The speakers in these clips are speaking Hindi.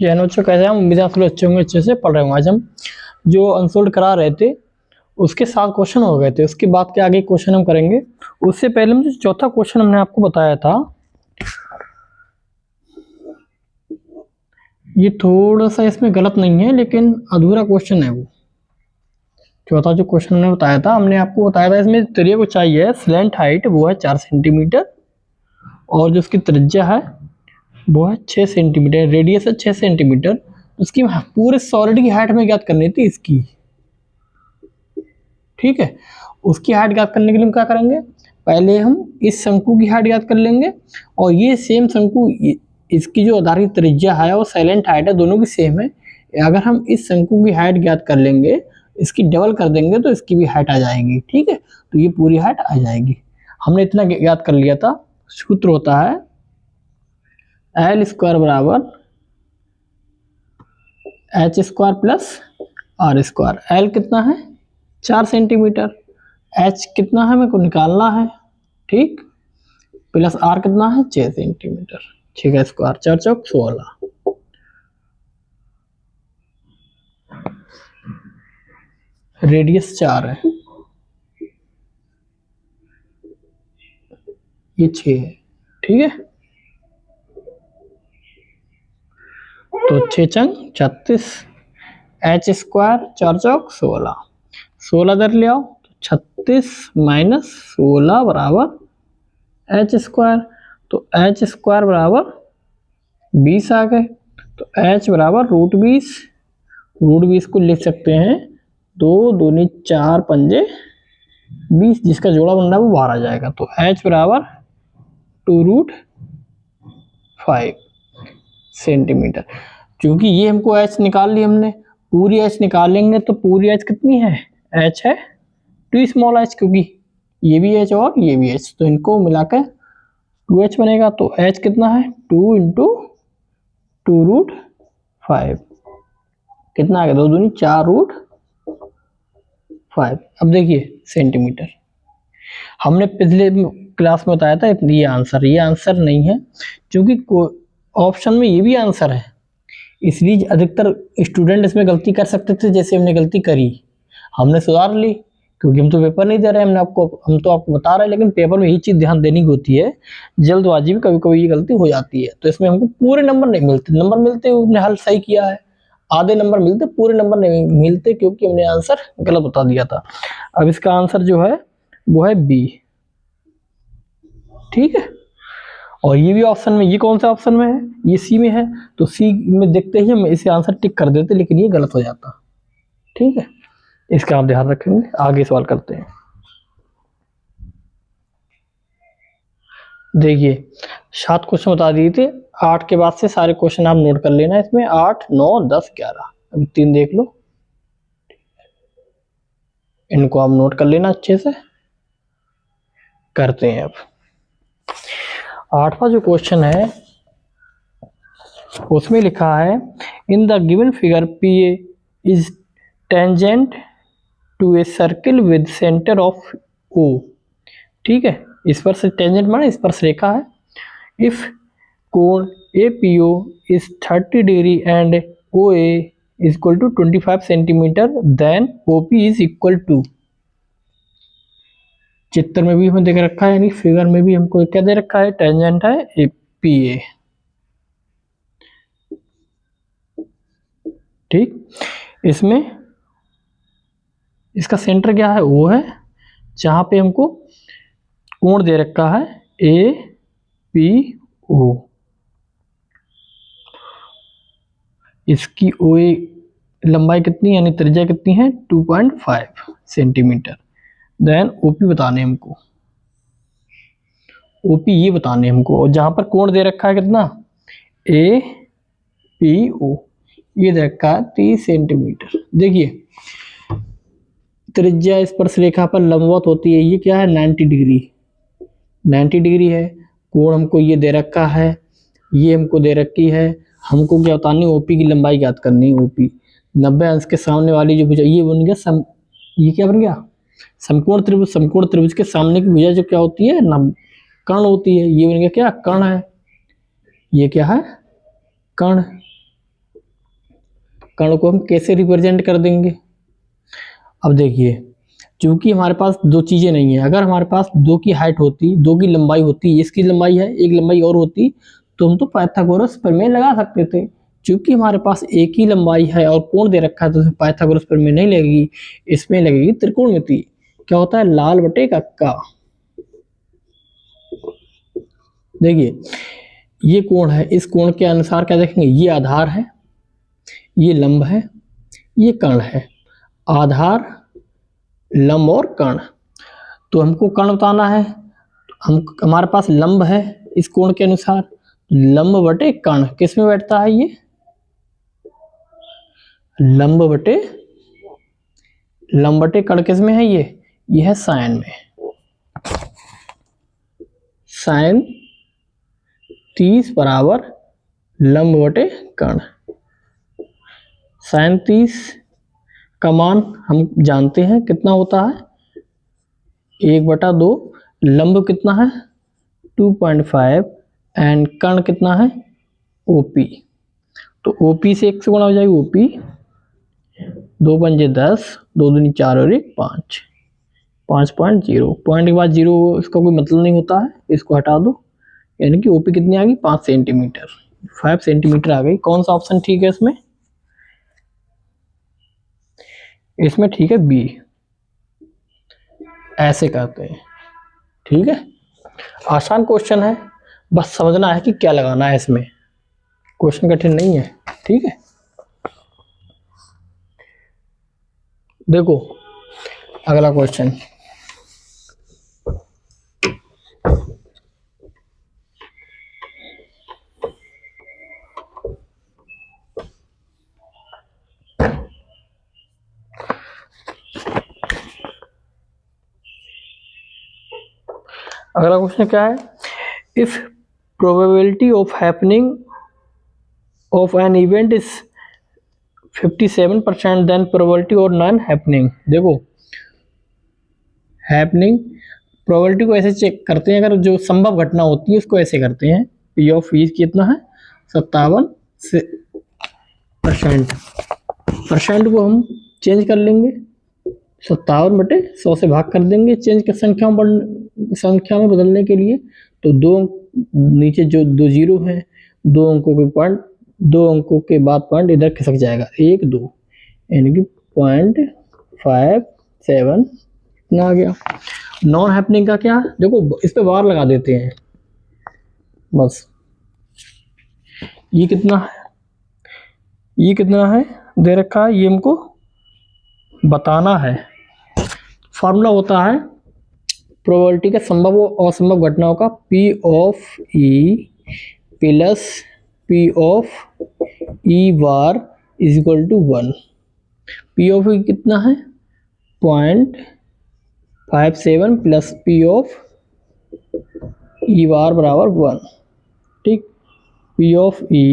जैन बच्चों कैसे हम उम्मीद है आप लोग अच्छे होंगे, अच्छे से पढ़ रहे होंगे। आज हम जो अनसोल्ड करा रहे थे उसके 7 क्वेश्चन हो गए थे, उसके बाद के आगे क्वेश्चन हम करेंगे। उससे पहले हम जो चौथा क्वेश्चन हमने आपको बताया था, ये थोड़ा सा इसमें गलत नहीं है लेकिन अधूरा क्वेश्चन है। वो चौथा जो क्वेश्चन हमने बताया था, हमने आपको बताया था इसमें त्रिज्या को चाहिए स्लैंट हाइट, वो है 4 सेंटीमीटर, और जो उसकी त्रिज्या है वो है 6 सेंटीमीटर, रेडियस है 6 सेंटीमीटर। उसकी पूरे सॉलिड की हाइट में ज्ञात करनी थी इसकी। ठीक है, उसकी हाइट ज्ञात करने के लिए हम क्या करेंगे, पहले हम इस शंकु की हाइट ज्ञात कर लेंगे, और ये सेम शंकु, इसकी जो आधारित त्रिज्या है और साइलेंट हाइट है, दोनों की सेम है। अगर हम इस शंकु की हाइट ज्ञात कर लेंगे, इसकी डबल कर देंगे तो इसकी भी हाइट आ जाएगी। ठीक है, तो ये पूरी हाइट आ जाएगी। हमने इतना ज्ञात कर लिया था। सूत्र होता है एल स्क्वायर बराबर H square plus R square. L कितना है 4 सेंटीमीटर, एच कितना है मेरे को निकालना है, ठीक, प्लस आर कितना है 6 सेंटीमीटर। ठीक है, स्क्वायर 4 चौक 16, रेडियस 4 है, ये 6 है। ठीक है, तो 6 चंग 36, एच स्क्वायर 4 चौक 16, 16 इधर ले आओ, 36 माइनस 16 बराबर एच स्क्वायर। तो एच स्क्वायर बराबर 20 आ गए, तो एच बराबर √20। √20 को लिख सकते हैं 2 दूनी 4 पंजे 20, जिसका जोड़ा बन रहा है वो बाहर आ जाएगा। तो एच बराबर 2√5 सेंटीमीटर। क्योंकि ये हमको एच निकाल ली हमने, पूरी एच निकालेंगे तो पूरी एच कितनी है, एच है 2 स्मॉल एच, क्योंकि ये भी एच और ये भी एच, तो इनको मिलाकर 2h बनेगा। तो h कितना है 2 इंटू 2√5, कितना आ गया 2 दूनी 4√5। अब देखिए सेंटीमीटर, हमने पिछले क्लास में बताया था ये आंसर नहीं है, क्योंकि ऑप्शन में ये भी आंसर है, इसलिए अधिकतर स्टूडेंट इसमें गलती कर सकते थे। जैसे हमने गलती करी, हमने सुधार ली, क्योंकि हम तो पेपर नहीं दे रहे हैं, हम तो आपको बता रहे हैं, लेकिन पेपर में यही चीज़ ध्यान देनी होती है, जल्दबाजी में कभी कभी ये गलती हो जाती है। तो इसमें हमको पूरे नंबर नहीं मिलते, नंबर मिलते हमने हल सही किया है, आधे नंबर मिलते, पूरे नंबर नहीं मिलते, क्योंकि हमने आंसर गलत बता दिया था। अब इसका आंसर जो है वो है बी। ठीक है, और ये भी ऑप्शन में, ये कौन सा ऑप्शन में है, ये सी में है, तो सी में देखते ही हम इसे आंसर टिक कर देते, लेकिन ये गलत हो जाता। ठीक है, इसका आप ध्यान रखेंगे। आगे सवाल करते हैं। देखिए 7 क्वेश्चन बता दिए थे, 8 के बाद से सारे क्वेश्चन आप नोट कर लेना। इसमें 8, 9, 10, 11, अभी 3 देख लो, इनको आप नोट कर लेना अच्छे से। करते हैं अब 8वां जो क्वेश्चन है, उसमें लिखा है in the given figure P A is tangent to a circle with centre of O. ठीक है, इस पर से टेंजेंट माने इस पर से रेखा है। इफ कोण APO is 30 degree and OA is equal to 25 centimetre, then OP is equal to, चित्र में भी हमें देख रखा है, यानी फिगर में भी हमको क्या दे रखा है, टेंजेंट है APA। ठीक, इसमें इसका सेंटर क्या है, वो है जहां पे हमको कोण दे रखा है APO। इसकी OA लंबाई कितनी, यानी त्रिज्या कितनी है 2.5 सेंटीमीटर। देन OP बताने हमको, OP ये बताने हमको, और जहां पर कोण दे रखा है कितना APO, ये दे रखा है 30 सेंटीमीटर। देखिए त्रिज्या स्पर्श रेखा पर लंबवत होती है, ये क्या है 90 डिग्री, 90 डिग्री है। कोण हमको ये दे रखा है, ये हमको दे रखी है। हमको क्या बतानी, ओपी की लंबाई ज्ञात करनी है। ओपी 90 अंश के सामने वाली जो भुजा, ये बन गया ये क्या बन गया समकोण त्रिभुज। समकोण त्रिभुज के सामने की भुजा जो क्या होती है, कर्ण होती है, ये बन गया क्या, कर्ण है। ये क्या है, कर्ण। कण को हम कैसे रिप्रेजेंट कर देंगे। अब देखिए, क्योंकि हमारे पास दो चीज़ें नहीं है, अगर हमारे पास दो की हाइट होती, दो की लंबाई होती, इसकी लंबाई है, एक लंबाई और होती, तो हम तो पाइथागोरस प्रमेय लगा सकते थे। क्योंकि हमारे पास एक ही लंबाई है और कोण दे रखा है, तो पाइथागोरस प्रमेय नहीं लगेगी, इसमें लगेगी त्रिकोणमिति। क्या होता है, लाल बटे कक्का। देखिए, ये कोण है, इस कोण के अनुसार क्या देखेंगे, ये आधार है, ये लंब है, ये कर्ण है। आधार, लंब और कर्ण। तो हमको कर्ण बताना है, हमारे पास लंब है इस कोण के अनुसार, लंब बटे कर्ण किस में बैठता है, ये लंब बटे कर्ण किस में है, ये है साइन में। साइन 30 बराबर लंब बटे कर्ण। साइन 30 का मान हम जानते हैं कितना होता है, 1/2। लंब कितना है 2.5 एंड कर्ण कितना है OP। तो OP से 1 से गुणा हो जाएगी, OP 2 पंजे 10, 2 दूनी 4 और 1 5, 5.0। पॉइंट के बाद 0 इसका कोई मतलब नहीं होता है, इसको हटा दो, यानी कि OP कितनी आ गई 5 सेंटीमीटर, 5 सेंटीमीटर आ गई। कौन सा ऑप्शन ठीक है इसमें, इसमें ठीक है बी। ऐसे करते हैं, ठीक है। आसान क्वेश्चन है, बस समझना है कि क्या लगाना है इसमें, क्वेश्चन कठिन नहीं है, ठीक है। देखो अगला क्वेश्चन, अगला क्वेश्चन क्या है, if probability of happening of an event is 57% then probability और नॉन हैपनिंग। देखो हैपनिंग प्रोबेबिलिटी को ऐसे चेक करते हैं, अगर जो संभव घटना होती है उसको ऐसे करते हैं, पी ऑफ ई कितना है 57%। परसेंट को हम चेंज कर लेंगे, 57/100 से भाग कर देंगे, चेंज कर संख्या में बदलने के लिए। तो दो नीचे जो 2 जीरो हैं, 2 अंकों के पॉइंट, 2 अंकों के बाद पॉइंट इधर खिसक जाएगा, 1 2, यानी कि 0.57 इतना आ गया। नॉन हैपनिंग का क्या, देखो इस पे बार लगा देते हैं बस। ये कितना है दे रखा है, ये हमको बताना है। फॉर्मूला होता है प्रोबेबिलिटी के संभव और असंभव घटनाओं का, P of E plus P of E bar is equal to 1। P of E कितना है 0.57 plus P of E bar बराबर 1, ठीक। P ऑफ E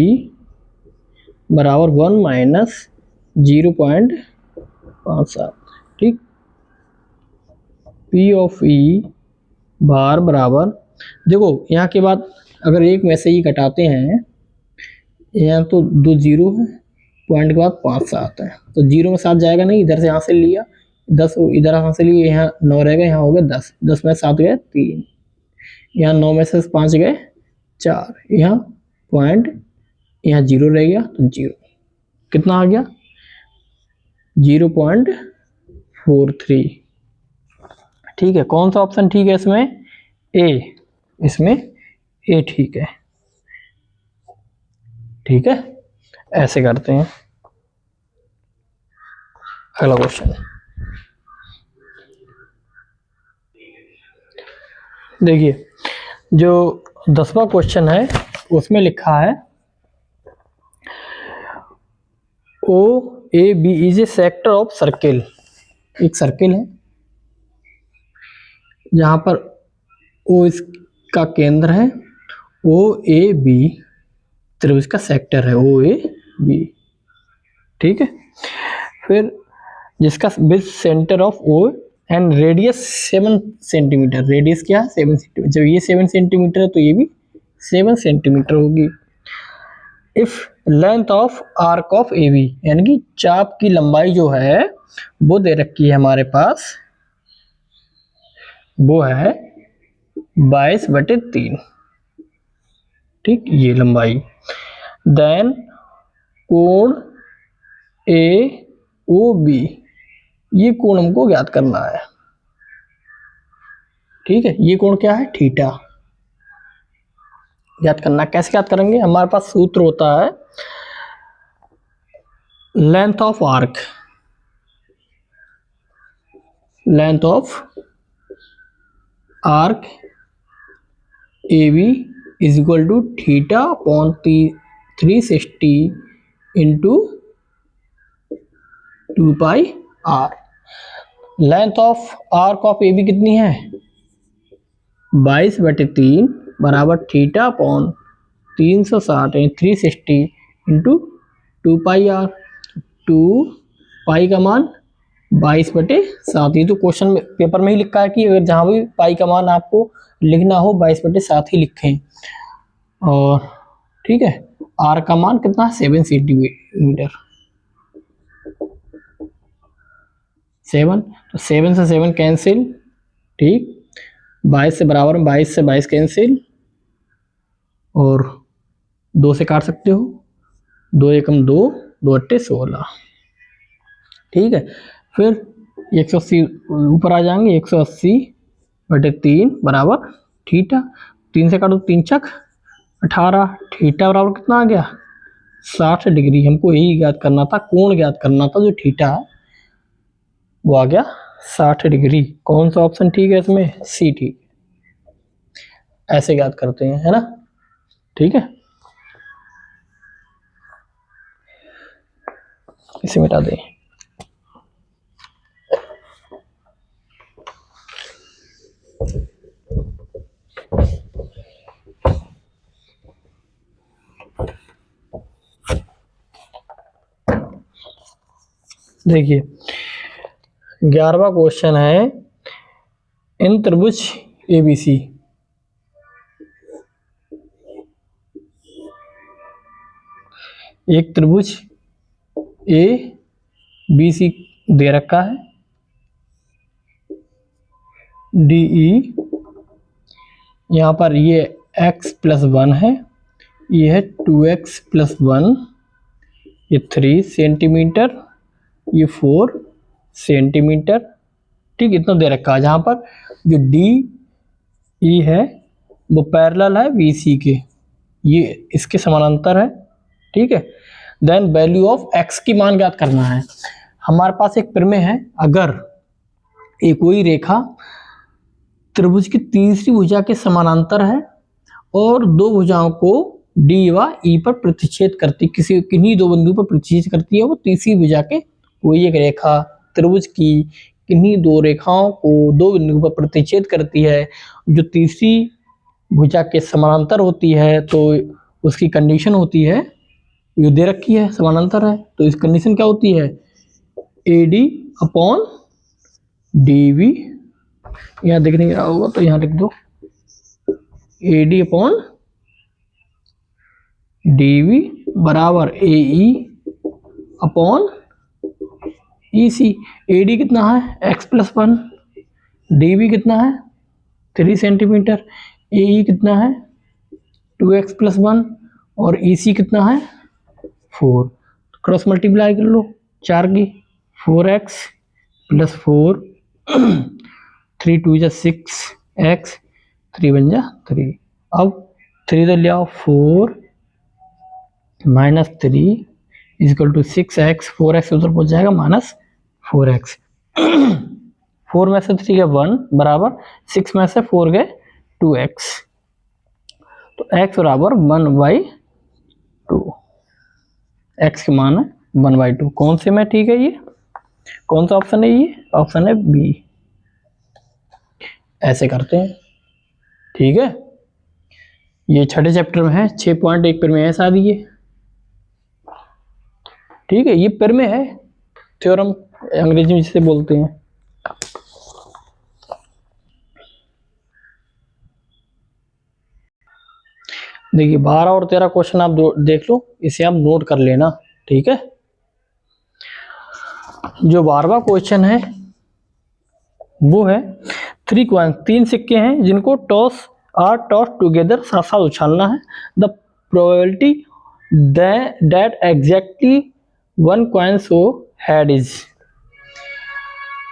बराबर 1 माइनस 0.57, ठीक। P ऑफ E बार बराबर, देखो यहाँ के बाद अगर एक में से ही घटाते हैं, यहाँ तो 2 जीरो है, पॉइंट के बाद 5 7 है, तो 0 में 7 जाएगा नहीं, इधर से यहाँ से लिया 10, इधर यहाँ से लिए, यहाँ 9 रहेगा, यहाँ हो गया 10, 10 में 7 गए 3, यहाँ 9 में से 5 गए 4, यहाँ पॉइंट, यहाँ 0 रह गया तो 0, कितना आ गया 0.43, ठीक है। कौन सा ऑप्शन ठीक है इसमें, ए, इसमें ए ठीक है, ठीक है। ऐसे करते हैं। अगला क्वेश्चन देखिए, जो 10वां क्वेश्चन है उसमें लिखा है OAB is A sector of circle. एक सर्किल है जहां पर O इसका केंद्र है, OAB त्रिभुज का सेक्टर है OAB, ठीक है। फिर जिसका base centre of O and radius 7 centimetre, radius क्या है 7 सेंटीमीटर, जब ये 7 सेंटीमीटर है तो ये भी 7 सेंटीमीटर होगी। If length of arc of A B, यानी कि चाप की लंबाई जो है वो दे रखी है हमारे पास, वो है 22/3। ठीक, ये लंबाई। देन कोण ए ओ बी, ये कोण हमको ज्ञात करना है। ठीक है, ये कोण क्या है, थीटा ज्ञात करना। कैसे ज्ञात करेंगे, हमारे पास सूत्र होता है length of arc, length of arc A B is equal to theta upon 360 into 2 pi R. Length of arc of A B कितनी है, 22/3 बराबर theta upon 360 360 into 2 pi R. 2 pi का मान 22/7। ये तो क्वेश्चन में पेपर में ही लिखा है कि अगर जहाँ भी पाई का मान आपको लिखना हो 22/7 ही लिखें। और ठीक है, आर का मान कितना है, 7 सेंटीमीटर। 7, तो 7 से 7 कैंसिल। ठीक, 22 से बराबर में 22 से 22 कैंसिल, और 2 से काट सकते हो, 2 एकम 2, 2 अट्ठे 16। ठीक है, फिर 180 ऊपर आ जाएंगे, 180/3 बराबर थीटा। 3 से काटो, 3 चक 18, थीटा बराबर कितना आ गया, 60 डिग्री। हमको यही ज्ञात करना था, कोण ज्ञात करना था, जो थीटा है वो आ गया 60 डिग्री। कौन सा ऑप्शन ठीक है इसमें, सी ठीक। ऐसे ज्ञात करते हैं, है ना। ठीक है, इसे मिटा दें। देखिए 11वां क्वेश्चन है, इन त्रिभुज एबीसी, एक त्रिभुज ए बी सी दे रखा है, डी ई, यहाँ पर ये x+1 है, ये है 2x+1, ये 3 सेंटीमीटर, ये 4 सेंटीमीटर। ठीक, इतना दे रखा है। जहाँ पर जो डी ई है वो पैरेलल है बी सी के, ये इसके समानांतर है। ठीक है, देन वैल्यू ऑफ x की मान ज्ञात करना है। हमारे पास एक प्रमेय है, अगर एक कोई रेखा त्रिभुज की तीसरी भुजा के समानांतर है और दो भुजाओं को डी व ई पर प्रतिच्छेद करती, किसी किन्हीं दो बिंदु पर प्रतिच्छेद करती है, वो तीसरी भुजा के कोई एक रेखा त्रिभुज की किन्हीं दो रेखाओं को दो बिंदु पर प्रतिच्छेद करती है, जो तीसरी भुजा के समानांतर होती है, तो उसकी कंडीशन होती है, ये दे रखी है समानांतर है, तो इस कंडीशन क्या होती है, A D upon D V. यहाँ दिख नहीं रहा होगा तो यहाँ लिख दो, A D upon D V बराबर A E upon E C. A D कितना है, x+1, डी वी कितना है 3 सेंटीमीटर, ए ई कितना है 2x+1 और ई सी कितना है 4। क्रॉस मल्टीप्लाई कर लो, 4 की 4x+4 3 2 जा 6x, 3 1 जा 3। अब 3 तो ले आओ, 4 - 3 = 6x, 4x उधर पहुंच जाएगा -4x। 4 में से 3 गए 1 बराबर 6 में से 4 गए 2x, तो x बराबर 1/2। x के मान है 1/2। कौन से में ठीक है, ये कौन सा ऑप्शन है, ये ऑप्शन है बी। ऐसे करते हैं। ठीक है, ये छठे चैप्टर में है, 6.1 पर में है शायद ये। ठीक है, ये पर में है, थ्योरम अंग्रेजी में जिसे बोलते हैं। देखिए 12 और 13 क्वेश्चन आप देख लो, इसे आप नोट कर लेना, ठीक है। जो 12वां क्वेश्चन है वो है 3 कॉइन, 3 सिक्के हैं जिनको टॉस टुगेदर, साथ साथ उछालना है। The probability that exactly 1 coin so head is.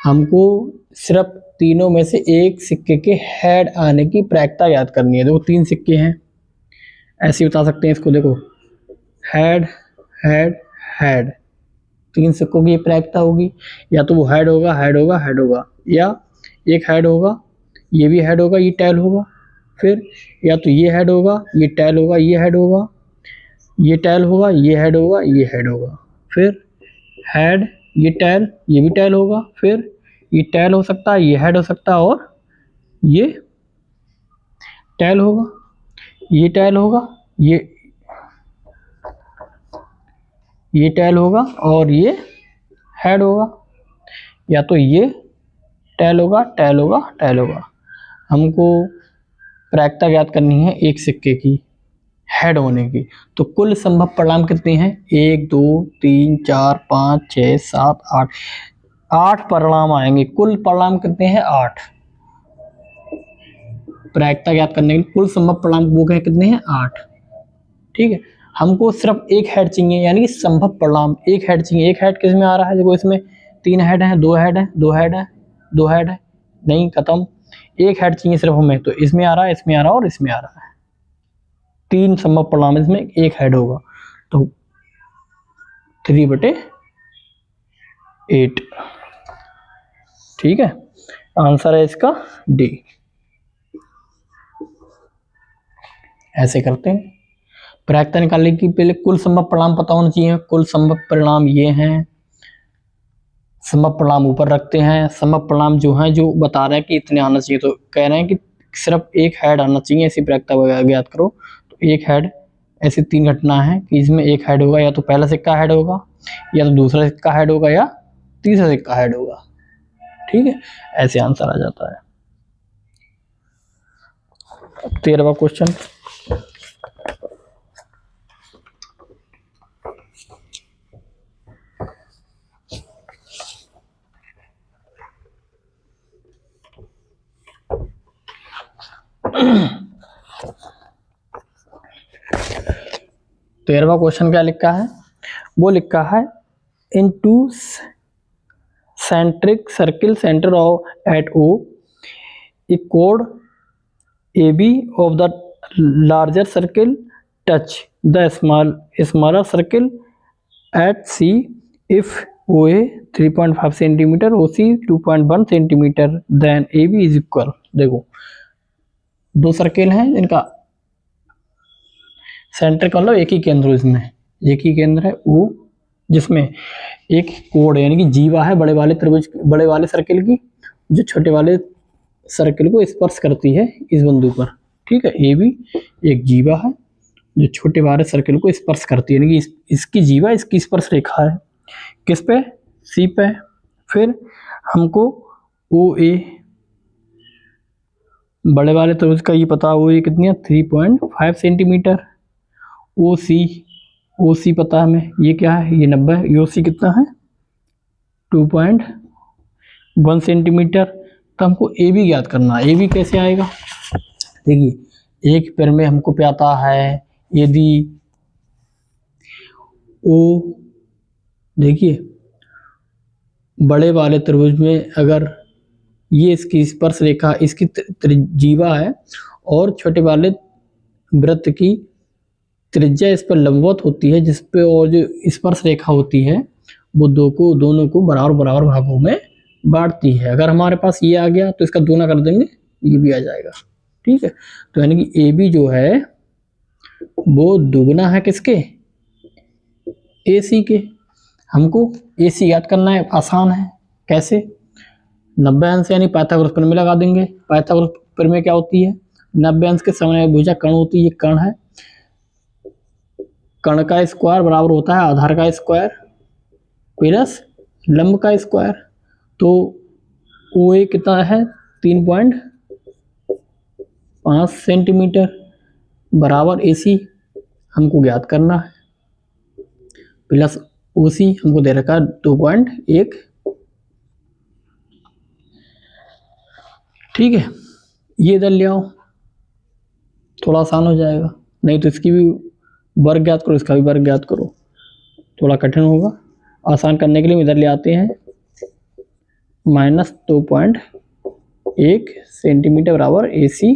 हमको सिर्फ तीनों में से एक सिक्के के हेड आने की प्रायिकता याद करनी है। देखो 3 सिक्के हैं, ऐसे बता सकते हैं इसको, देखो हेड हेड हेड, 3 सिक्कों की ये प्रायिकता होगी, या तो वो हेड होगा हेड होगा हेड होगा, या एक हेड होगा, ये भी हेड होगा, ये टेल होगा, फिर या तो ये हेड होगा, ये टेल होगा, ये हेड होगा, ये टेल होगा, ये हेड होगा, ये हेड होगा, फिर हेड, ये टेल, ये भी टेल होगा, फिर ये टेल हो सकता है, ये हेड हो सकता है, और ये टेल होगा, ये टेल होगा, ये टेल होगा, और ये हेड होगा, या तो ये टेल होगा टेल होगा टेल होगा। हमको प्रायिकता ज्ञात करनी है एक सिक्के की हेड होने की। तो कुल संभव परिणाम कितने हैं? 1 2 3 4 5 6 7 8, 8 परिणाम आएंगे। कुल परिणाम कितने हैं? 8। प्रायिकता ज्ञात करने के लिए कुल संभव परिणाम वो कहे कितने हैं? 8। ठीक है, हमको सिर्फ एक हेड चाहिए, यानी कि संभव परिणाम एक हेड चाहिए। एक हेड किस में आ रहा है? देखो इसमें 3 हेड है, 2 हेड है, 2 हेड है, 2 हेड है, नहीं खत्म। एक हेड चाहिए सिर्फ हमें, तो इसमें आ रहा है, इसमें आ रहा है और इसमें आ रहा है। 3 संभव परिणाम, इसमें एक हेड होगा, तो 3/8। ठीक है, आंसर है इसका डी। ऐसे करते हैं। प्रायिकता निकालने की पहले कुल संभव परिणाम पता होना चाहिए। कुल संभव परिणाम ये हैं, संभव परिणाम ऊपर रखते हैं। संभव परिणाम जो हैं, जो बता रहे हैं कि इतने आना चाहिए, तो कह रहे हैं कि सिर्फ एक हेड आना चाहिए, ऐसी प्रायिकता ज्ञात करो। तो एक हेड, ऐसी 3 घटना है कि इसमें एक हेड होगा, या तो पहला सिक्का हेड होगा, या तो दूसरा सिक्का हेड होगा, या तीसरा सिक्का हेड होगा। ठीक है, ऐसे आंसर आ जाता है। 13वां क्वेश्चन, तेरहवां क्वेश्चन क्या लिखा है? वो लिखा है in two centric circle centre of at O A कोड A B of the larger circle touch the smaller circle at C if O A 3.5 centimetre, O C 2.1 centimetre, then A B is equal. देखो 2 सर्किल हैं जिनका सेंटर का मतलब एक ही केंद्र, इसमें एक ही केंद्र है ओ, जिसमें एक कोड यानी कि जीवा है बड़े वाले त्रिभुज, बड़े वाले सर्किल की, जो छोटे वाले सर्किल को स्पर्श करती है इस बिंदु पर। ठीक है, ए भी एक जीवा है जो छोटे वाले सर्किल को स्पर्श करती है, यानी कि इसकी जीवा, इसकी स्पर्श रेखा है किस पे? सी पे। फिर हमको ओ ए बड़े वाले त्रिभुज का ये पता, ओ ए कितनी है? 3.5 सेंटीमीटर। ओ सी पता है हमें, ये क्या है? ये 90 है। ओ सी कितना है? 2.1 सेंटीमीटर। तो हमको ए बी ज्ञात करना है। ए बी कैसे आएगा? देखिए एक पैर में हमको पे आता है यदि ओ, देखिए बड़े वाले त्रिभुज में अगर ये इसकी स्पर्श रेखा, इसकी जीवा है, और छोटे वाले वृत्त की त्रिज्या इस पर लंबवत होती है, जिस पे और जो स्पर्श रेखा होती है वो दोनों को बराबर बराबर भागों में बांटती है। अगर हमारे पास ये आ गया तो इसका दोना कर देंगे, ये भी आ जाएगा। ठीक है, तो यानी कि ए बी जो है वो दुगना है किसके? ए सी के। हमको ए सी याद करना है, आसान है। कैसे? 90 अंश यानी पाइथागोरस प्रमेय लगा देंगे। पाइथागोरस प्रमेय क्या होती है? 90 अंश के समय भुजा कर्ण होती है, ये कर्ण है, कर्ण का स्क्वायर बराबर होता है आधार का स्क्वायर प्लस लंब का स्क्वायर। तो ओ ए कितना है? 3.5 सेंटीमीटर। बराबर AC हमको ज्ञात करना है, प्लस OC हमको दे रखा है 2.1। ठीक है, ये इधर ले आओ, थोड़ा आसान हो जाएगा। नहीं तो इसकी भी वर्ग ज्ञात करो, इसका भी वर्ग ज्ञात करो, थोड़ा कठिन होगा। आसान करने के लिए इधर ले आते हैं, -2.1 सेंटीमीटर बराबर AC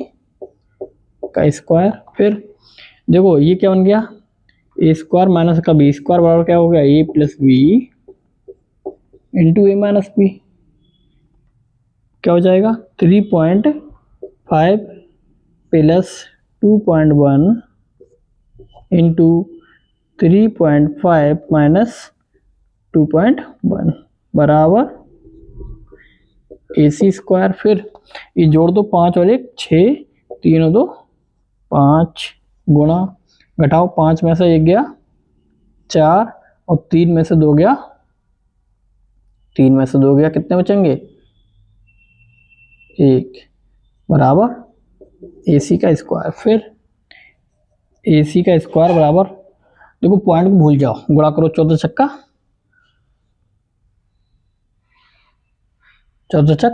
का स्क्वायर। फिर देखो ये क्या बन गया, A स्क्वायर माइनस का B स्क्वायर बराबर क्या हो गया, A plus B into A minus B। क्या हो जाएगा, 3.5 प्लस 2.1 इंटू 3.5 माइनस 2.1 बराबर AC स्क्वायर। फिर ये जोड़ दो, 5 और 1 6, 3 और 2 5 गुणा, घटाओ 5 में से 1 गया 4 और 3 में से 2 गया, 3 में से 2 गया, कितने बचेंगे 1 बराबर AC का स्क्वायर। फिर AC का स्क्वायर बराबर, देखो पॉइंट को भूल जाओ, गुणा करो 14 छक्का 14 छक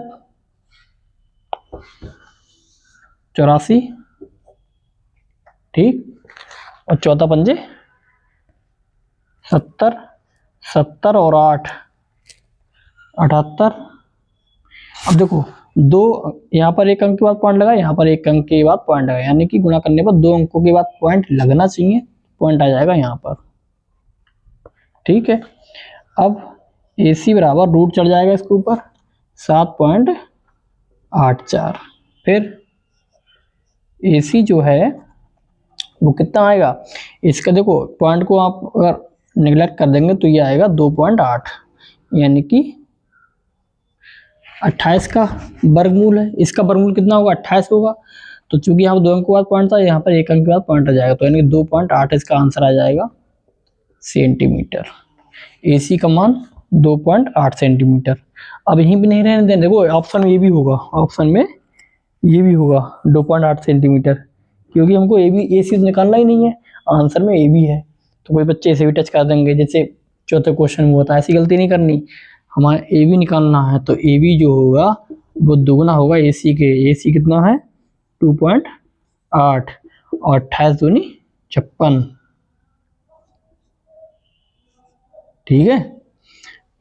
84, ठीक, और 14 पंजे 70, 70 और 8 78। अब देखो दो, यहाँ पर एक अंक के बाद पॉइंट लगा, यहाँ पर एक अंक के बाद पॉइंट लगा, यानी कि गुणा करने पर 2 अंकों के बाद पॉइंट लगना चाहिए, पॉइंट आ जाएगा यहाँ पर। ठीक है, अब AC बराबर रूट चढ़ जाएगा इसके ऊपर 7.84। फिर AC जो है वो कितना आएगा, इसका देखो पॉइंट को आप अगर निगलेक्ट कर देंगे तो ये आएगा 2.8, यानी कि 28 का वर्गमूल है। इसका वर्गमूल कितना होगा, 28 होगा। तो चूंकि यहाँ पर 2 अंक के बाद पॉइंट था, यहाँ पर 1 अंक के बाद पॉइंट आ जाएगा, तो यानी कि 2.8 इसका आंसर आ जाएगा सेंटीमीटर। AC का मान 2.8 सेंटीमीटर। अब यहीं भी नहीं रहने दें, देखो ऑप्शन में ये भी होगा, ऑप्शन में ये भी होगा 2.8 सेंटीमीटर, क्योंकि हमको AC निकालना ही नहीं है, आंसर में AB है। तो कोई बच्चे ऐसे भी टच कर देंगे, जैसे चौथे क्वेश्चन में होता है, ऐसी गलती नहीं करनी, हमारा AB निकालना है तो AB जो होगा वो दुगना होगा AC के। AC कितना है 2.8 और 28 दूनी 56। ठीक है,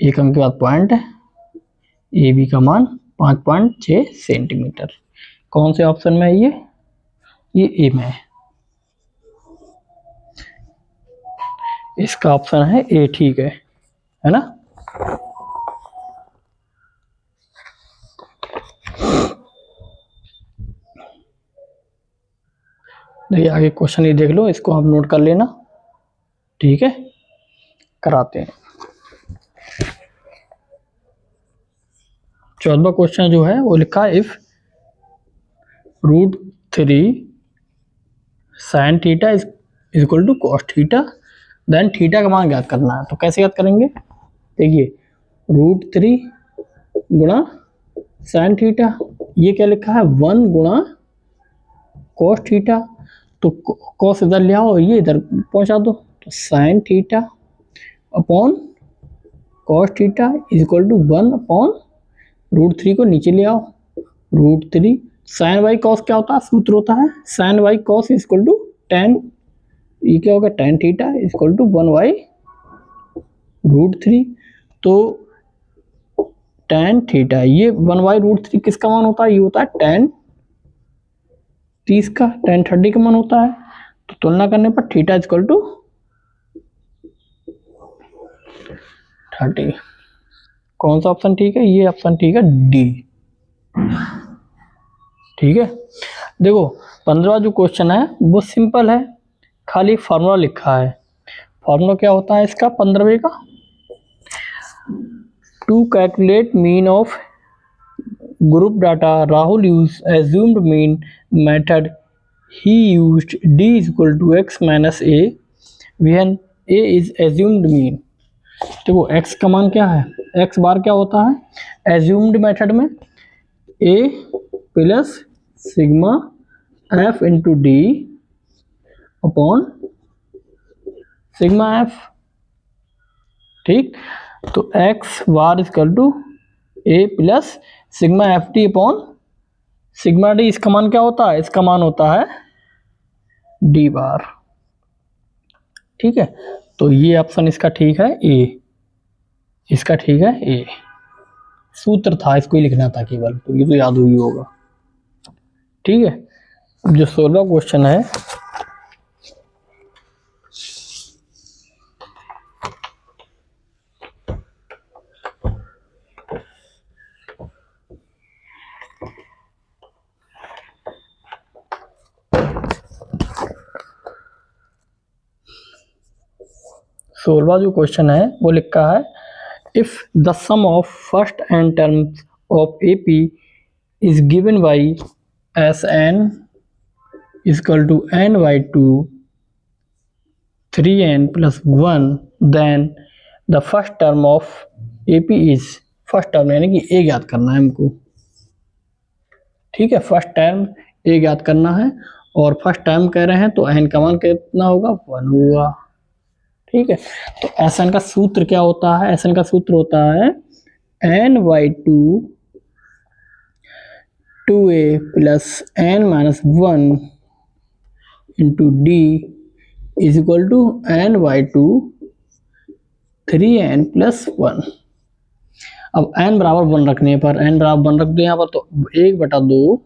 एक अंक के बाद पॉइंट है, AB का मान 5.6 सेंटीमीटर। कौन से ऑप्शन में है ये A में है, इसका ऑप्शन है A। ठीक है ना। देखिए आगे क्वेश्चन ये देख लो, इसको आप नोट कर लेना। ठीक है, कराते हैं। 14वां क्वेश्चन जो है वो लिखा है, if √3 sin theta is equal to cos theta, then theta का मान ज्ञात करना है। तो कैसे ज्ञात करेंगे, देखिए √3 गुणा sin थीटा, ये क्या लिखा है 1 गुणा cos थीटा, तो cos इधर ले आओ, ये इधर पहुंचा दो, तो sin theta upon cos theta is equal to 1 upon √3 को नीचे ले आओ, √3 sin बाई cos क्या होता है, सूत्र होता है sin by cos is equal to tan, ये क्या होगा tan theta is equal to 1 by √3। तो tan थीटा, ये 1 बाई √3 किसका मान होता है, ये होता है tan 30 का, tan 30 का मान होता है। तो तुलना करने पर थीटा इज इक्वल टू 30। कौन सा ऑप्शन ठीक है, ये ऑप्शन ठीक है D। ठीक है, देखो 15वां जो क्वेश्चन है वो सिंपल है, खाली फार्मूला लिखा है। फार्मूला क्या होता है इसका 15वें का, to calculate mean of group data Rahul use assumed mean method, he used D is equal to x minus A when A is assumed mean. देखो x का मान क्या है, x बार क्या होता है एज्यूम्ड मेथड में A plus sigma F into D upon sigma F. ठीक, तो X bar equal to A plus sigma F T upon sigma D. इसका मान क्या होता है? इसका मान होता है डी बार। ठीक है, तो ये ऑप्शन इसका ठीक है ए, इसका ठीक है ए। सूत्र था, इसको ही लिखना था केवल, तो ये तो याद हुई होगा। ठीक है, अब जो 16वां क्वेश्चन है, सोलवा जो क्वेश्चन है वो लिखा है, if the sum of first N terms of A P is given by S N equal to N by two 3n plus 1, then the first term of A P is, first term यानी कि ए ज्ञात करना है हमको। ठीक है, फर्स्ट टर्म ए ज्ञात करना है और फर्स्ट टर्म कह रहे हैं तो एन का मान कितना होगा? 1 होगा। ठीक है, तो एस एन का सूत्र क्या होता है? एस एन का सूत्र होता है N by two A plus N minus 1 into D is equal to N by two 3n plus 1। अब n बराबर 1 रखने पर, n बराबर 1 रख दो यहाँ पर, तो 1/2।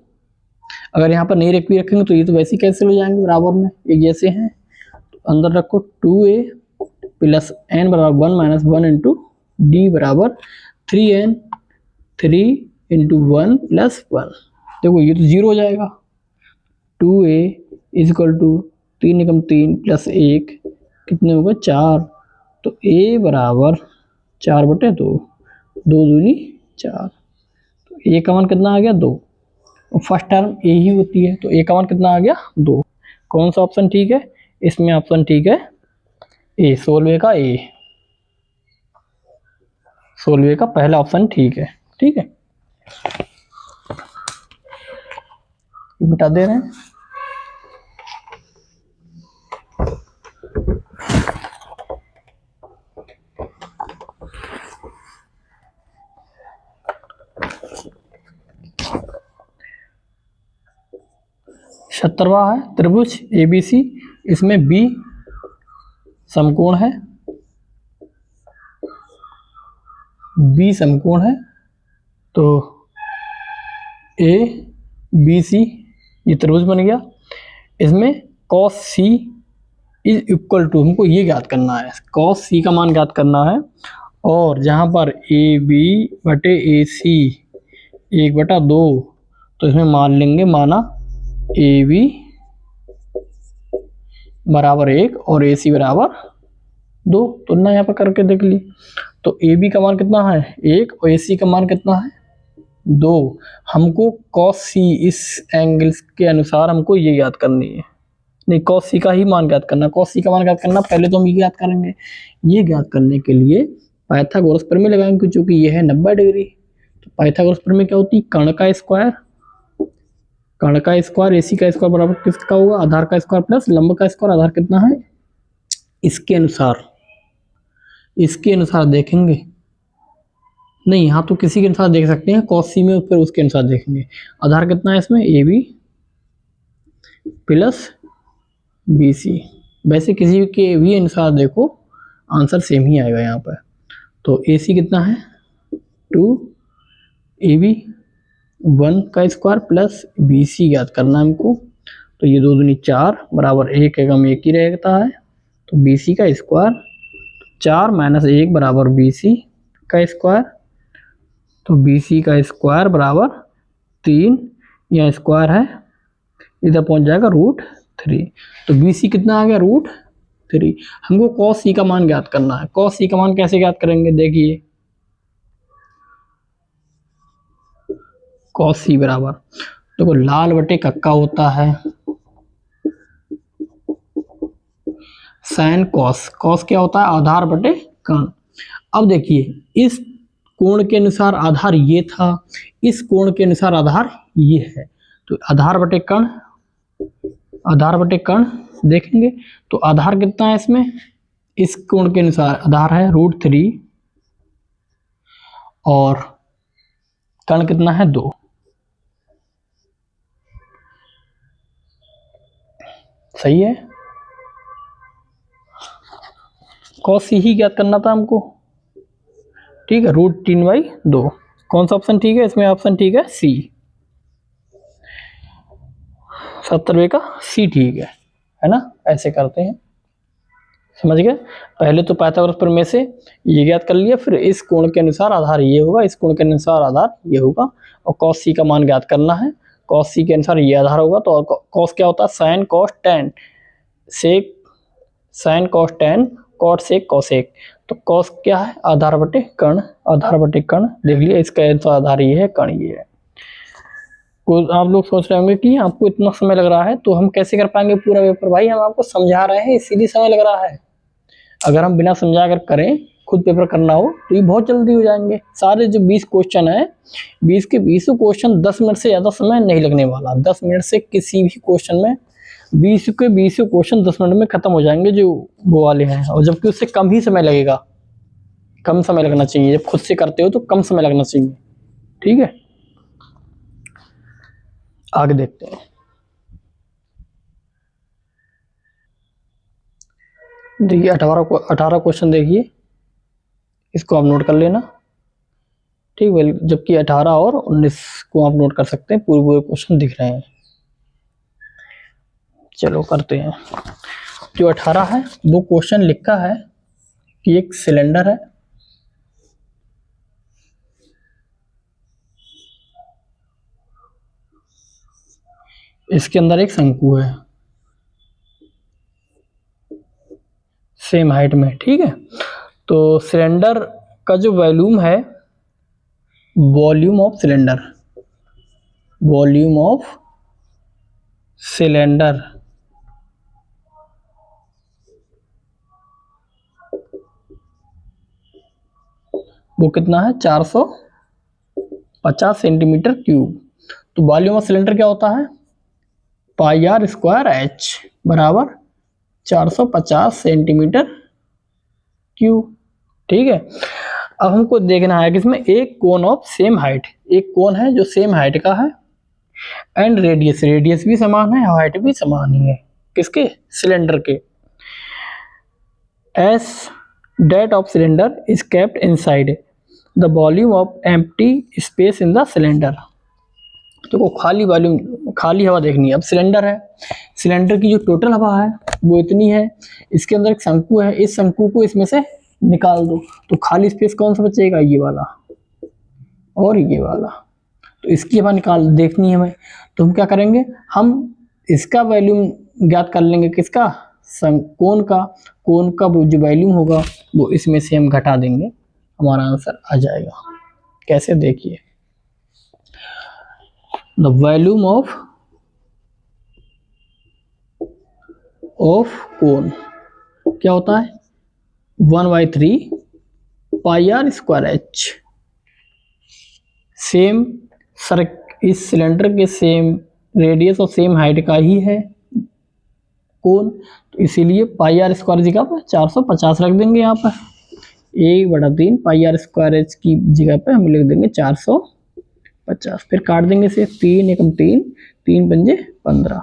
अगर यहाँ पर नहीं भी रखेंगे तो ये तो वैसे ही कैंसिल हो जाएंगे, बराबर में एक जैसे हैं। तो अंदर रखो 2a प्लस n बराबर 1 माइनस 1 इंटू डी बराबर 3n, 3 इंटू 1 प्लस 1। देखो ये तो 0 हो जाएगा। 2a is equal to 3 Ekam 3 plus 1 कितने होगा? 4। तो a बराबर 4/2, 2 दूनी 4। तो a का मान कितना आ गया? 2। फर्स्ट टर्म a ही होती है, तो a का मान कितना आ गया? 2। कौन सा ऑप्शन ठीक है? इसमें ऑप्शन ठीक है ए, 16वें का ए, 16वें का पहला ऑप्शन ठीक है। ठीक है, मिटा दे रहे हैं। सत्तरवा है त्रिभुज एबीसी, इसमें बी समकोण है, बी समकोण है, तो ए बी सी ये त्रिभुज बन गया। इसमें cos C is equal to, हमको ये ज्ञात करना है, कॉस सी का मान ज्ञात करना है। और जहाँ पर ए बी बटे ए सी 1/2, तो इसमें मान लेंगे, माना ए बी बराबर 1 और ए सी बराबर 2। तुलना यहाँ पर करके देख ली, तो ए बी का मान कितना है? 1 और ए सी का मान कितना है? 2। हमको कॉस सी इस एंगल के अनुसार हमको ये याद करनी है, नहीं कॉस सी का ही मान ज्ञात करना। कॉस सी का मान ज्ञात करना, पहले तो हम ये ज्ञात करेंगे। ये ज्ञात करने के लिए पाइथागोरस प्रमेय लगाएंगे, क्योंकि ये है 90 डिग्री। तो पाइथागोरस प्रमेय क्या होती है? कर्ण का स्क्वायर, कर्ण का स्क्वायर एसी का स्क्वायर बराबर किसका होगा? आधार का स्क्वायर प्लस लंब का स्क्वायर। आधार कितना है? इसके अनुसार, इसके अनुसार देखेंगे, नहीं यहाँ तो किसी के अनुसार देख सकते हैं कॉस सी में, फिर उसके अनुसार देखेंगे। आधार कितना है इसमें? A B plus B C. वैसे किसी के भी अनुसार देखो आंसर सेम ही आएगा यहाँ पर। तो ए सी कितना है? 2, ए बी 1 का स्क्वायर प्लस बी सी ज्ञात करना है हमको। तो ये 2 दूनी 4 बराबर 1 एकम 1 ही रहता है, तो बी सी का स्क्वायर 4 माइनस 1 बराबर बी सी का स्क्वायर। तो बी सी का स्क्वायर बराबर 3, यह स्क्वायर है, इधर पहुंच जाएगा √3। तो बी सी कितना आ गया? √3। हमको कॉस सी का मान ज्ञात करना है। कॉस सी का मान कैसे ज्ञात करेंगे? देखिए, कॉस सी बराबर, देखो लाल बटे कक्का होता है साइन कॉस। कॉस क्या होता है? आधार बटे कर्ण। अब देखिए, इस कोण के अनुसार आधार ये था, इस कोण के अनुसार आधार ये है, तो आधार बटे कर्ण, आधार बटे कर्ण देखेंगे तो आधार कितना है इसमें, इस कोण के अनुसार आधार है √3 और कर्ण कितना है 2। सही है। cos c ही ज्ञात करना था हमको, ठीक है, √3/2। कौन सा ऑप्शन ठीक है इसमें, ऑप्शन ठीक है सी, 70वें का सी ठीक है ना। ऐसे करते हैं, समझ गए। पहले तो पाइथागोरस प्रमेय से ये ज्ञात कर लिया, फिर इस कोण के अनुसार आधार ये होगा, इस कोण के अनुसार आधार ये होगा, और cos c का मान ज्ञात करना है। cos c के अनुसार ये आधार होगा, तो cos क्या होता है, sin cos tan, sec sin cos tan, cot sec cosec। तो cos क्या है, आधार बटे कर्ण, आधार बटे कर्ण देख लिया, इसका आंसर आधार ये है, कर्ण ये है। तो आप लोग सोच रहे होंगे कि आपको इतना समय लग रहा है तो हम कैसे कर पाएंगे पूरा पेपर, भाई हम आपको समझा रहे हैं इसीलिए समय लग रहा है। अगर हम बिना समझा कर करें, खुद पेपर करना हो तो ये बहुत जल्दी हो जाएंगे। सारे जो 20 क्वेश्चन है, 20 के 20 क्वेश्चन 10 मिनट से ज़्यादा समय नहीं लगने वाला। 10 मिनट से किसी भी क्वेश्चन में 20 के 20 क्वेश्चन 10 मिनट में खत्म हो जाएंगे जो वो वाले हैं, और जबकि उससे कम ही समय लगेगा, कम समय लगना चाहिए। जब खुद से करते हो तो कम समय लगना चाहिए, ठीक है। आगे देखते हैं। देखिए 18 क्वेश्चन देखिए, इसको आप नोट कर लेना, ठीक है। जबकि 18 और 19 को आप नोट कर सकते हैं, पूरे क्वेश्चन दिख रहे हैं। चलो करते हैं। जो 18 है वो क्वेश्चन लिखा है कि एक सिलेंडर है, इसके अंदर एक शंकु है सेम हाइट में, ठीक है। तो सिलेंडर का जो वॉल्यूम है, volume of cylinder, volume of cylinder वो कितना है, 450 सेंटीमीटर क्यूब। तो वॉल्यूम ऑफ सिलेंडर क्या होता है, πr² h बराबर 450 सेंटीमीटर क्यूब, ठीक है। अब हमको देखना है कि इसमें एक कोन ऑफ सेम हाइट, एक कोन है जो सेम हाइट का है, एंड रेडियस, रेडियस भी समान है, हाइट भी समान ही है, किसके, सिलेंडर के। As that of cylinder is kept inside the volume of empty space in the cylinder. तो खाली वॉल्यूम, खाली हवा देखनी है। अब सिलेंडर है, सिलेंडर की जो टोटल हवा है वो इतनी है, इसके अंदर एक शंकु है, इस शंकु को इसमें से निकाल दो, तो खाली स्पेस कौन सा बचेगा, ये वाला और ये वाला। तो इसकी हवा निकाल देखनी है हमें, तो हम क्या करेंगे, हम इसका वॉल्यूम ज्ञात कर लेंगे, किसका, कोन का। कोन का जो वॉल्यूम होगा वो इसमें से हम घटा देंगे, हमारा आंसर आ जाएगा। कैसे, देखिए, द वॉल्यूम ऑफ कोन क्या होता है, 1/3 πr²h। सेम इस सिलेंडर के सेम रेडियस और सेम हाइट का ही है कोन, तो इसीलिए πr² जगह पर 450 रख देंगे। यहाँ पर 1/3 πr² की जगह पे हम लिख देंगे 450, फिर काट देंगे इसे, 3 एकम 3, 3 पंजे 15,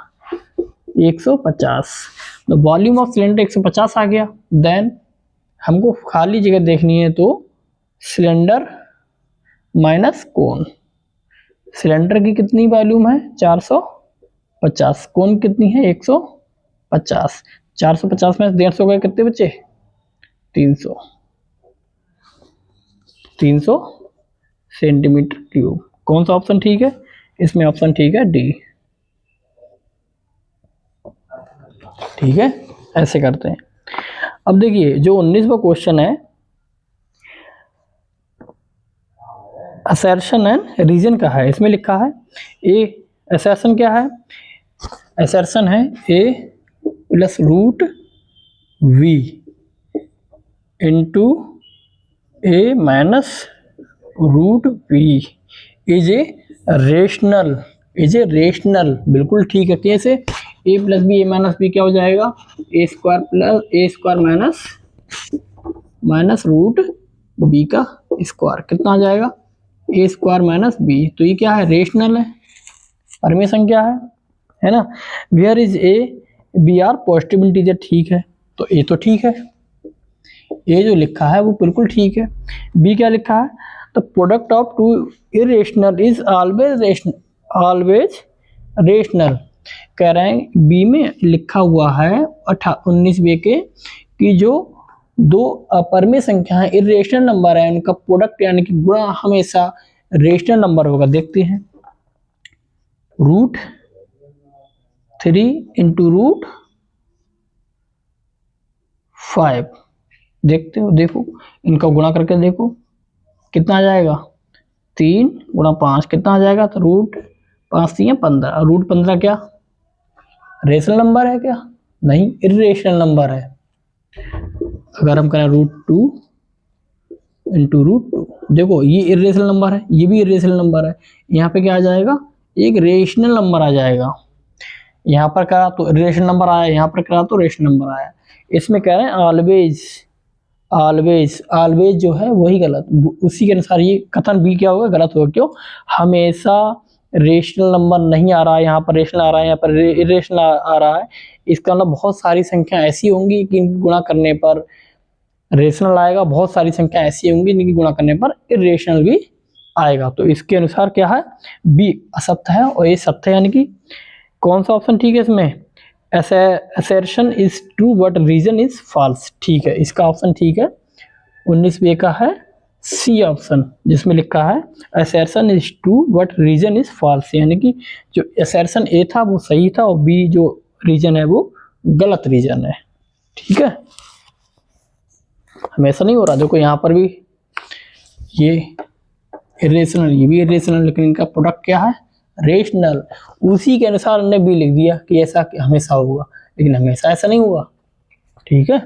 150। तो वॉल्यूम ऑफ सिलेंडर 150 आ गया। देन हमको खाली जगह देखनी है, तो सिलेंडर माइनस कोन, सिलेंडर की कितनी वॉल्यूम है, 450, कोन कितनी है, 150, 450 में 150 गए, कितने बचे, 300 सेंटीमीटर क्यूब। कौन सा ऑप्शन ठीक है इसमें, ऑप्शन ठीक है डी, ठीक है। ऐसे करते हैं। अब देखिए जो 19वां क्वेश्चन है, असर्शन एंड रीजन का है, इसमें लिखा है ए, असर्शन क्या है, असर्शन है a plus √v into a minus √v is a rational is a rational, बिल्कुल ठीक है। कैसे? ए प्लस बी, ए माइनस बी क्या हो जाएगा? ए स्क्वायर प्लस ए स्क्वायर माइनस रूट बी का स्क्वायर, कितना आ जाएगा? ए स्क्वायर माइनस बी। तो ये क्या है? रेशनल है, परमीय संख्या है ना। Where is A, B are positive integer, ठीक है। तो ए तो ठीक है, ए जो लिखा है वो बिल्कुल ठीक है। बी क्या लिखा है? The product of two irrational is always rational. कह रहे हैं बी में लिखा हुआ है 19 बे के कि जो दो अपरिमेय संख्या है, इरेशनल नंबर है, उनका प्रोडक्ट यानी कि गुणा हमेशा रेशनल नंबर होगा। देखते हैं, √3 इंटू √5, देखते हो, देखो इनका गुणा करके देखो कितना आ जाएगा? 3 गुणा 5 कितना आ जाएगा? तो √5 3 15। √15 क्या रेशनल नंबर है क्या? नहीं, इरेशनल नंबर है। अगर हम करें √2 इंटू √2, देखो ये इरेशनल नंबर है, ये भी इरेशनल नंबर है। यहाँ पे क्या आ जाएगा? एक रेशनल नंबर आ जाएगा। यहाँ पर करा तो रेशनल नंबर आया, यहाँ पर करा तो रेशनल नंबर आया। इसमें कह रहे हैं ऑलवेज जो है वही गलत, उसी के अनुसार ये कथन भी क्या होगा? गलत होगा। क्यों? हमेशा रेशनल नंबर नहीं आ रहा है, यहाँ पर रेशनल आ रहा है, यहाँ पर इरेशनल आ रहा है। इसका मतलब बहुत सारी संख्या ऐसी होंगी कि गुणा करने पर रेशनल आएगा, बहुत सारी संख्या ऐसी होंगी जिनकी गुणा करने पर इरेशनल भी आएगा। तो इसके अनुसार क्या है? बी असत्य है और ये सत्य है। यानी कि कौन सा ऑप्शन ठीक है इसमें? assertion is true but reason is false, ठीक है, इसका ऑप्शन ठीक है। 19 बे का है सी ऑप्शन, जिसमें लिखा है assertion is true but reason is false, यानी कि जो assertion ए था वो सही था और बी जो रीजन है वो गलत रीजन है। ठीक है, हमेशा नहीं हो रहा। देखो यहाँ पर भी ये इरेशनल, ये भी इरेशनल, लेकिन इनका प्रोडक्ट क्या है? रेशनल। उसी के अनुसार हमने भी लिख दिया कि ऐसा हमेशा होगा, लेकिन हमेशा ऐसा नहीं हुआ। ठीक है,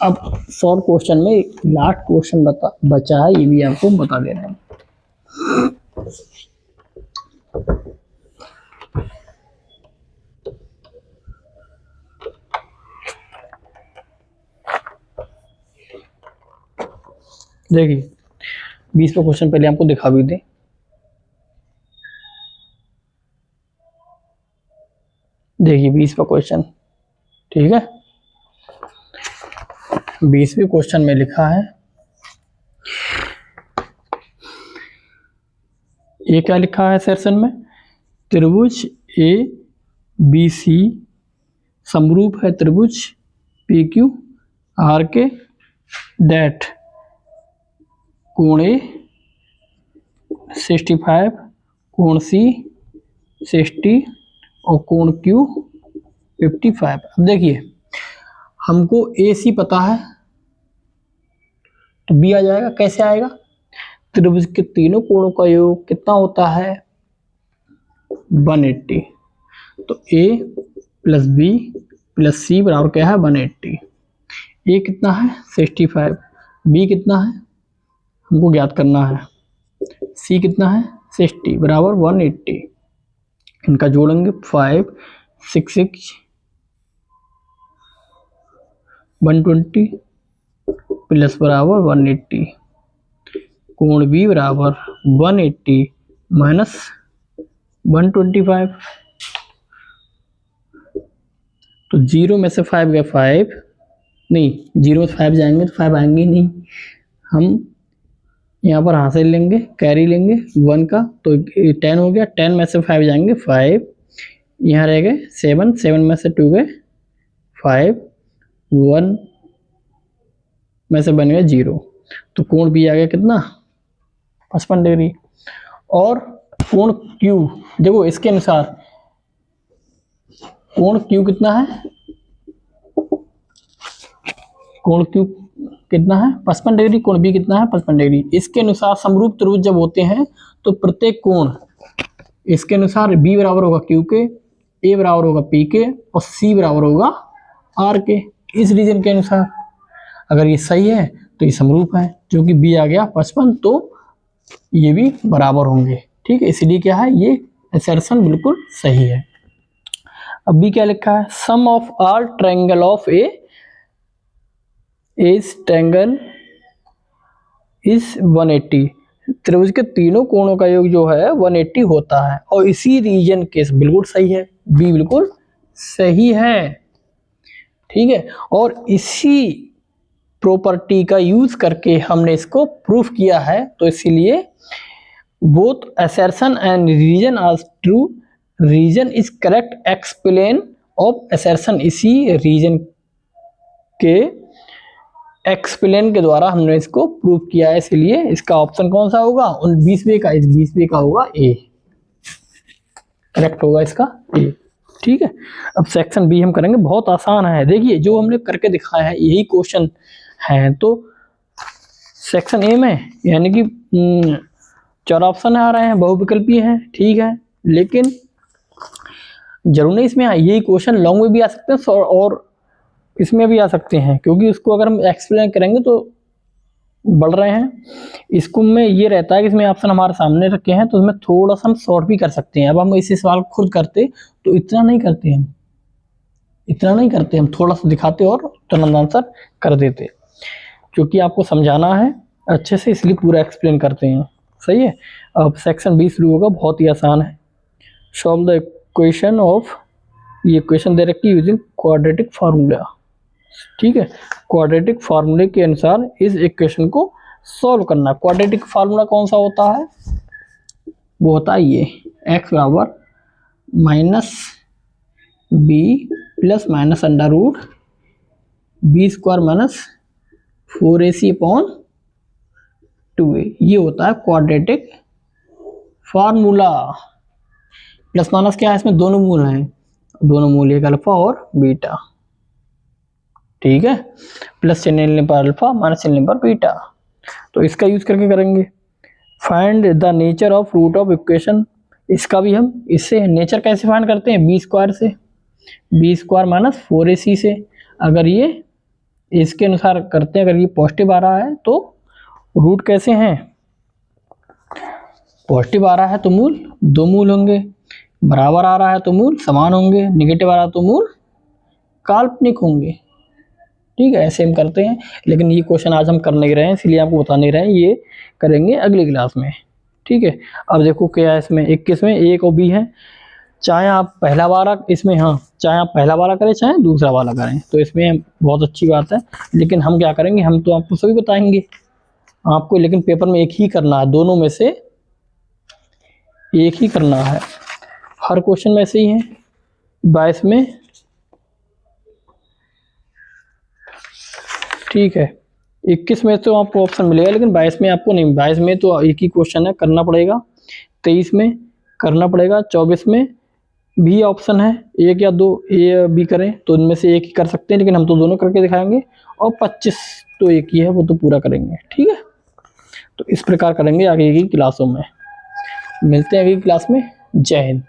अब शॉर्ट क्वेश्चन में लास्ट क्वेश्चन बचा है, ये भी आपको बता दे रहे हैं। देखिए 20वां क्वेश्चन पहले आपको दिखा भी दे। देखिए 20वां क्वेश्चन, ठीक है। 20वें क्वेश्चन में लिखा है, ये क्या लिखा है सेक्शन में? त्रिभुज ए बी सी समरूप है त्रिभुज पी क्यू आर के डेट कोण ए 65, कोण सी 60 और कोण क्यू 55। अब देखिए हमको ए सी पता है तो बी आ जाएगा। कैसे आएगा? त्रिभुज के तीनों कोणों का योग कितना होता है? 180। तो ए प्लस बी प्लस सी बराबर क्या है? 180। ए कितना है? 65। बी कितना है हमको ज्ञात करना है। सी कितना है? 60 बराबर 180। इनका जोड़ेंगे 5 6 6 120 प्लस बराबर 180। कोण बी बराबर 180 माइनस 125। तो 0 में से 5 गए 5, नहीं 0 में 5 जाएंगे तो 5 आएंगे नहीं। हम यहाँ पर हासिल लेंगे, कैरी लेंगे 1 का, तो 10 हो गया। 10 में से 5 जाएंगे 5, यहाँ रह गए 7, 7 में से 2 गए 5, 1 में से बन गया 0। तो कोण बी आ गया कितना? 55 डिग्री। और कोण क्यू, देखो इसके अनुसार कोण क्यू कितना है? कोण क्यू कितना है? 55 डिग्री। कोण बी कितना है? 55 डिग्री। इसके अनुसार समरूप त्रिभुज जब होते हैं तो प्रत्येक कोण, इसके अनुसार बी बराबर होगा क्यू के, ए बराबर होगा पी के और सी बराबर होगा आर के। इस रीजन के अनुसार अगर ये सही है तो ये समरूप है, जो कि बी आ गया 55, तो ये भी बराबर होंगे। ठीक है, इसलिए क्या है, ये असर्शन बिल्कुल सही है। अब बी क्या लिखा है, sum of all triangle of a triangle is 180। त्रिभुज के तीनों कोणों का योग जो है 180 होता है, और इसी रीजन के, बिल्कुल सही है, बी बिल्कुल सही है। ठीक है, और इसी प्रॉपर्टी का यूज करके हमने इसको प्रूफ किया है, तो इसीलिए both assertion and reason are true, reason is correct explain of assertion, इसी रीजन के एक्सप्लेन के द्वारा हमने इसको प्रूव किया है, इसलिए इसका ऑप्शन कौन सा होगा, 20वें का, इस 20वें का होगा ए, करेक्ट होगा इसका ए। ठीक है, अब सेक्शन बी हम करेंगे, बहुत आसान है। देखिए जो हमने करके दिखाया है यही क्वेश्चन है, तो सेक्शन ए में यानी कि 4 ऑप्शन आ रहे हैं, बहुविकल्पीय हैं। ठीक है, लेकिन जरूर नहीं इसमें यही क्वेश्चन लॉन्ग में भी आ सकते हैं और इसमें भी आ सकते हैं, क्योंकि उसको अगर हम एक्सप्लेन करेंगे तो बढ़ रहे हैं। इसको में ये रहता है कि इसमें ऑप्शन हमारे सामने रखे हैं, तो इसमें थोड़ा सा हम शॉर्ट भी कर सकते हैं। अब हम इसी सवाल खुद करते तो इतना नहीं करते, हम थोड़ा सा दिखाते और तुरंत आंसर कर देते, क्योंकि आपको समझाना है अच्छे से, इसलिए पूरा एक्सप्लेन करते हैं। सही है, अब सेक्शन बी शुरू होगा, बहुत ही आसान है। सॉल्व द इक्वेशन ऑफ, ये इक्वेशन दे रखी है यूजिंग क्वाड्रेटिक फार्मूला। ठीक है, क्वाड्रेटिक फार्मूले के अनुसार इस इक्वेशन को सॉल्व करना। क्वाड्रेटिक फार्मूला कौन सा होता है, वो होता है ये, x बराबर minus B plus minus under root B square minus 4ac upon 2a, ये होता है क्वाड्रेटिक फार्मूला। प्लस माइनस क्या है, इसमें दोनों मूल हैं, दोनों मूल एक अल्फा और बीटा। ठीक है, प्लस चिन्ह लेने पर अल्फा, माइनस चिन्ह लेने पर बीटा, तो इसका यूज करके करेंगे। Find the nature of root of equation, इसका भी हम इससे नेचर कैसे फाइंड करते हैं, बी स्क्वायर से, बी स्क्वायर माइनस 4ac से। अगर ये इसके अनुसार करते हैं, अगर ये पॉजिटिव आ रहा है तो रूट कैसे हैं, पॉजिटिव आ रहा है तो मूल 2 मूल होंगे, बराबर आ रहा है तो मूल समान होंगे, निगेटिव आ रहा है तो मूल काल्पनिक होंगे। ठीक है, ऐसे हम करते हैं, लेकिन ये क्वेश्चन आज हम कर नहीं रहे हैं, इसलिए आपको बता नहीं रहे हैं, ये करेंगे अगली क्लास में। ठीक है, अब देखो क्या है इसमें, 21 में ए और बी है, चाहे आप पहला वाला इसमें, हाँ चाहे आप पहला वाला करें चाहे दूसरा वाला करें, तो इसमें बहुत अच्छी बात है। लेकिन हम क्या करेंगे, हम तो आपको सभी बताएंगे आपको, लेकिन पेपर में एक ही करना है, दोनों में से एक ही करना है, हर क्वेश्चन में ऐसे ही है। 22 में, ठीक है, 21 में तो आपको ऑप्शन मिलेगा, लेकिन 22 में आपको नहीं, 22 में तो एक ही क्वेश्चन है, करना पड़ेगा। 23 में करना पड़ेगा, 24 में भी ऑप्शन है, 1 या 2 ए या बी करें तो इनमें से एक ही कर सकते हैं, लेकिन हम तो दोनों करके दिखाएंगे, और 25 तो एक ही है, वो तो पूरा करेंगे। ठीक है, तो इस प्रकार करेंगे आगे की क्लासों में। मिलते हैं अगली क्लास में, जय हिंद।